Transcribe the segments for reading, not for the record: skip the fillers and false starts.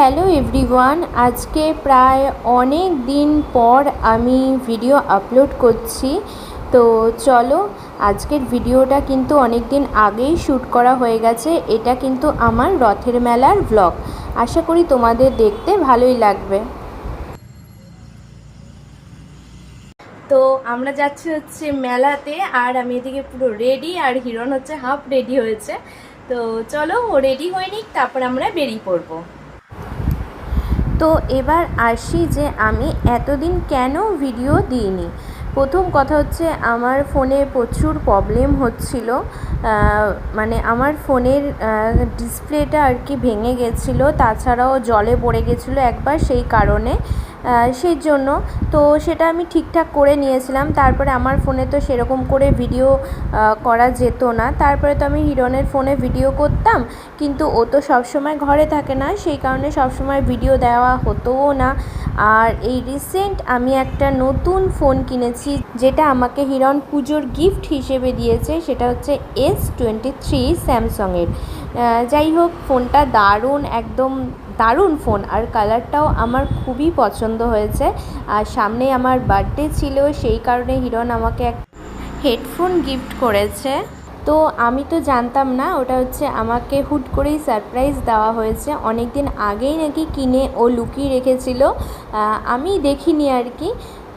Hello everyone, আজকে প্রায় অনেক দিন পর আমি ভিডিও আপলোড করছি। তো চলো, আজকের ভিডিওটা কিন্তু অনেক দিন আগেই শ্যুট করা হয়ে গেছে। এটা কিন্তু আমার রথের মেলার ব্লগ। আশা করি তোমাদের দেখতে ভালোই লাগবে। তো আমরা যাচ্ছি হচ্ছে মেলাতে, আর আমি এদিকে পুরো রেডি, আর হিরণ হচ্ছে হাফ রেডি হয়েছে। তো চলো, ও রেডি হয়ে নিক, তারপর আমরা বেরিয়ে পড়বো। তো এবার আসি যে আমি এতদিন কেন ভিডিও দিইনি। প্রথম কথা হচ্ছে, আমার ফোনে প্রচুর প্রবলেম হচ্ছিল। মানে আমার ফোনের ডিসপ্লেটা আর কি ভেঙে গেছিলো, তাছাড়াও জলে পড়ে গেছিলো একবার, সেই কারণে সেই জন্য তো সেটা আমি ঠিকঠাক করে নিয়েছিলাম। তারপরে আমার ফোনে তো সেরকম করে ভিডিও করা যেত না। তারপরে তো আমি হিরণের ফোনে ভিডিও করতাম, কিন্তু ও তো সবসময় ঘরে থাকে না, সেই কারণে সবসময় ভিডিও দেওয়া হতোও না। আর এই রিসেন্ট আমি একটা নতুন ফোন কিনেছি, যেটা আমাকে হিরণ পুজোর গিফট হিসেবে দিয়েছে। সেটা হচ্ছে S23 স্যামসংয়ের। যাই হোক, ফোনটা দারুণ, একদম দারুণ ফোন, আর কালারটাও আমার খুবই পছন্দ হয়েছে। আর সামনে আমার বার্থডে ছিল, সেই কারণে হিরণ আমাকে এক হেডফোন গিফট করেছে। তো আমি তো জানতাম না, ওটা হচ্ছে আমাকে হুট করেই সারপ্রাইজ দেওয়া হয়েছে। অনেক দিন আগেই নাকি কিনে ও লুকিয়ে রেখেছিল, আমি দেখিনি আর কি।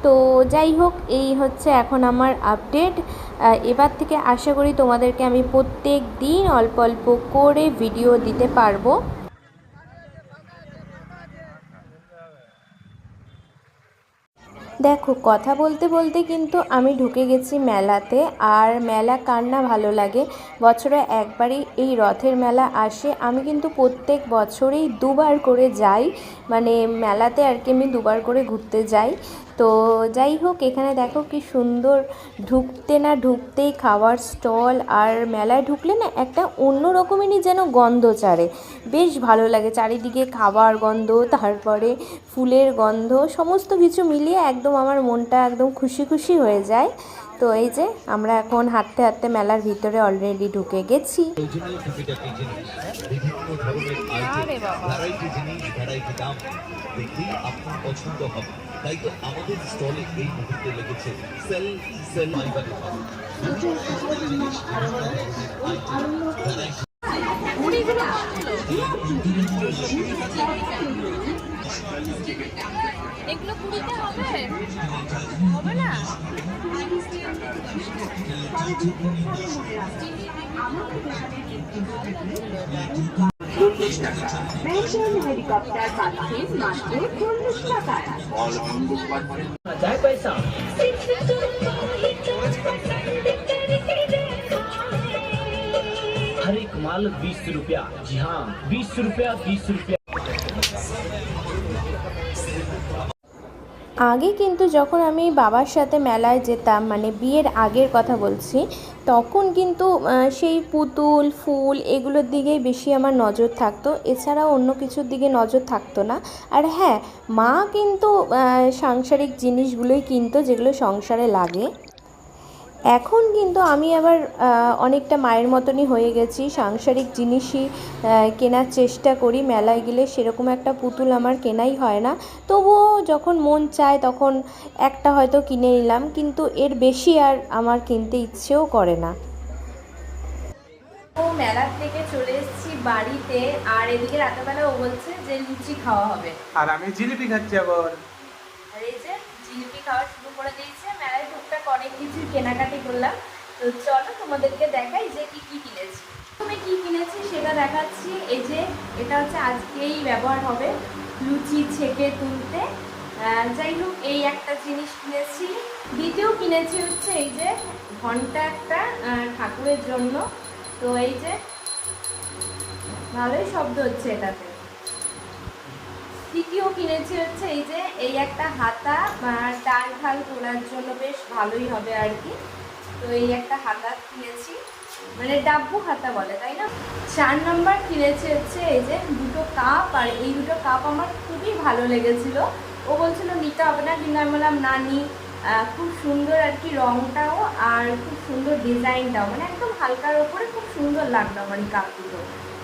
তো যাই হোক, এই হচ্ছে এখন আমার আপডেট। এবার থেকে আশা করি তোমাদেরকে আমি প্রত্যেক দিন অল্প অল্প করে ভিডিও দিতে পারবো। দেখো, কথা বলতে বলতে কিন্তু আমি ঢুকে গেছি মেলাতে। আর মেলা কার না ভালো লাগে, বছরে একবারই এই রথের মেলা আসে। আমি কিন্তু প্রত্যেক বছরেই দুবার করে যাই, মানে মেলাতে আর কি আমি দুবার করে ঘুরতে যাই। তো যাই হোক, এখানে দেখো কি সুন্দর, ঢুকতে না ঢুকতেই খাওয়ার স্টল। আর মেলায় ঢুকলে না একটা অন্য রকমেরই যেন গন্ধ ছাড়ে, বেশ ভালো লাগে। চারিদিকে খাবার গন্ধ, তারপরে ফুলের গন্ধ, সমস্ত কিছু মিলিয়ে একদম আমার মনটা একদম খুশি খুশি হয়ে যায়। তো এই যে আমরা এখন হাঁটতে হাঁটতে মেলার ভিতরে অলরেডি ঢুকে গেছি। তাই তো আমাদের স্টলে এই মুহূর্তে লেগেছে সেল সেল এগুলো পুরীতে হবে, হবে না? হেলিকপ্টার পাচ্ছেন মাত্র 40 টাকায়। পয়সা हर एक माल 20 रुपया। जी हाँ, 20 रुपया, 20 रुपया। আগে কিন্তু যখন আমি বাবার সাথে মেলায় যেতাম, মানে বিয়ের আগের কথা বলছি, তখন কিন্তু সেই পুতুল ফুল এগুলোর দিকেই বেশি আমার নজর থাকতো, এছাড়াও অন্য কিছুর দিকে নজর থাকতো না। আর হ্যাঁ, মা কিন্তু সাংসারিক জিনিসগুলোই কিনতো, যেগুলো সংসারে লাগে। এখন কিন্তু আমি আবার অনেকটা মায়ের মতনই হয়ে গেছি, সাংসারিক জিনিসই কেনার চেষ্টা করি। মেলায় গেলে সেরকম একটা পুতুল আমার কেনাই হয় না, তবুও যখন মন চায় তখন একটা হয়তো কিনে নিলাম, কিন্তু এর বেশি আর আমার কিনতে ইচ্ছেও করে না। ও মেলার থেকে চলে এসেছি বাড়িতে, আর এদিকে রাতেবেলা ও বলছে যে লুচি খাওয়া হবে, আর আমি জিলিপি খাচ্ছি আবার। আর এই যে জিলিপি খাওয়া শুরু করে দিয়েছে। মেলায় টুকটাক অনেক কিছু কেনাকাটি করলাম। তো চলো তোমাদেরকে দেখাই যে কি কি কিনেছি। আমি কি কিনেছি সেটা দেখাচ্ছি। এই যে এটা হচ্ছে আজকেই ব্যবহার হবে লুচি ছেঁকে তুলতে। যাই হোক, এই একটা জিনিস কিনেছি। দ্বিতীয় কিনেছি হচ্ছে এই যে ঘন্টা একটা ঠাকুরের জন্য। তো এই যে ভালোই শব্দ হচ্ছে এটাতে। তৃতীয় কিনেছি হচ্ছে এই যে এই একটা হাতা, ডাল ঢাল তোলার জন্য বেশ ভালোই হবে আর কি। তো এই একটা হাতা কিনেছি, মানে ডাব্বু হাতা বলে, তাই না? 4 নম্বর কিনেছি হচ্ছে এই যে দুটো কাপ। আর এই দুটো কাপ আমার খুবই ভালো লেগেছিল। ও বলছিল নিতে হবে না, কিন্তু আমি বললাম না নি। খুব সুন্দর আর কি রঙটাও, আর খুব সুন্দর ডিজাইনটাও, মানে একদম হালকার ওপরে খুব সুন্দর লাগলো আমার এই কাপ দুটো।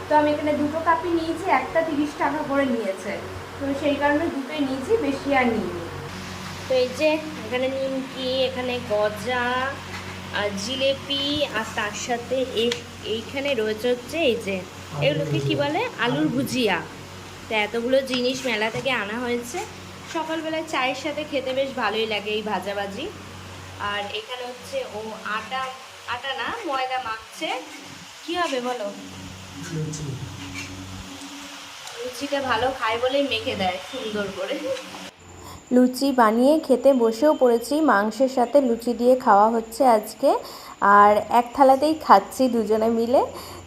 তো আমি এখানে দুটো কাপই নিয়েছি, একটা 30 টাকা করে নিয়েছে, তো সেই কারণে দুটোই নিয়েছি, বেশি আর নিইনি। তো এই যে এখানে নিমকি, এখানে গজা আর জিলেপি, আর তার সাথে এইখানে রয়েছে হচ্ছে এই যে এগুলোকে কি বলে, আলুর ভুজিয়া। তো এতগুলো জিনিস মেলা থেকে আনা হয়েছে, সকালবেলায় চায়ের সাথে খেতে বেশ ভালোই লাগে এই ভাজাভাজি। আর এখানে হচ্ছে ও আটা, আটা না ময়দা মাখছে, কি হবে বলো, লুচিটা ভালো খায় বলেই মেখে দেয় সুন্দর করে। লুচি বানিয়ে খেতে বসেও পড়েছি, মাংসের সাথে লুচি দিয়ে খাওয়া হচ্ছে আজকে, আর এক থালাতেই খাচ্ছি দুজনে মিলে।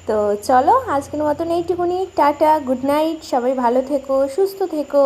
তো চলো আজকের মতন এইটুকুনি, টাটা, গুড নাইট, সবাই ভালো থেকো, সুস্থ থেকো।